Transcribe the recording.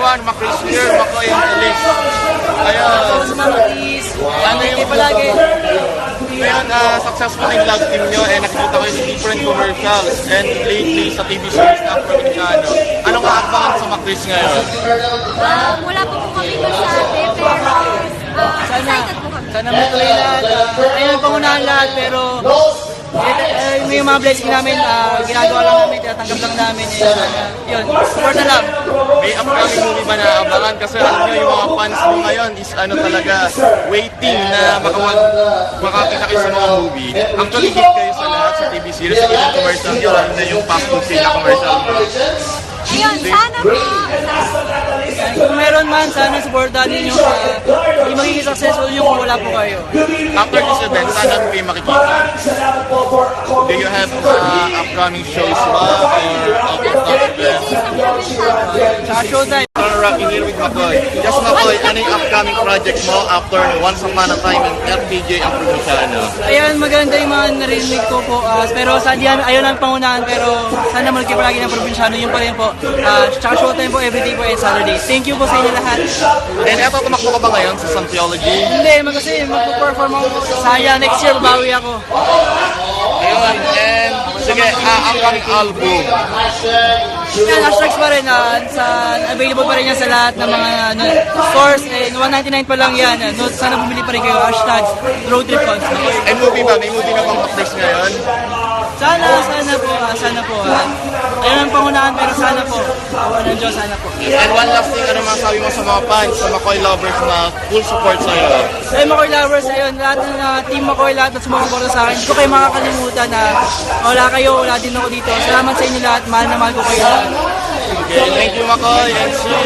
everyone, Macris here, Makoy and Elise. Ayun. So, Macris, ano yung palagi? Ngayon, successful yung vlog team nyo and nakikita ko yung different commercials and lately sa TV series na Provinciano. Anong kaabangan sa Macris ngayon? Wala pa po kami masabi, pero excited po kami. Sana matuloy lahat. Ayun ang pangunahan lahat, pero may mga blessing namin, ginagawa lang namin, tinatanggap lang namin. Yun, support na lang. May upcoming movie ba na abangan? Kasi alam nyo, yung mga fans mo ngayon is ano talaga, waiting na makakita kayo sa mga movie. Actually, hit kayo sa lahat sa TV series. Sa ilang commercial nyo, lalo na yung fast food scene na commercial. Ayun, sana po. Kung meron man, sana supportahan ninyo. Hindi magiging successful yung kung wala po kayo. After this event, saan namin kayo makikita? Do you have upcoming shows ba? Or out-of-town events? Sa showtime. Rocking here with Makoy. Just Makoy, ano yung upcoming project mo after Once Upon a Time in FPJ ang Provinciano? Ayan, maganda yung mga narinig ko po. Pero sadya, ayun ang pangunahan. Pero sana malaki palagi ng Provinciano. Yung pa rin po. Tsaka showtime po everyday po and Saturday. Thank you po sa inyo lahat. And eto, tumakbo ka ba ngayon sa Santiology? Hindi, kasi magpo-perform ako. Saya, next year bawi ako. Ayun, and sige, upcoming album. Yan, hashtags pa rin. Available pa rin yan sa lahat ng mga stores. 199 pa lang yan. Sana bumili pa rin kayo. Hashtags, road trip concert. And movie ba? May movie na bang updates ngayon? Sana po. Ayun ang pangunahan, pero sana po. Awa ng Diyos, sana po. And one last thing, ano masabi mo sa mga fans, sa Makoy lovers na full support sa'yo? Ay, Makoy lovers, ayun, lahat ng team Makoy, lahat ng sumusuporta sa akin. Hindi ko kayo makakalimutan na wala kayo, wala din ako dito. Salamat sa inyo lahat, mahal na mahal ko kayo lahat. Okay, thank you Makoy, and see you!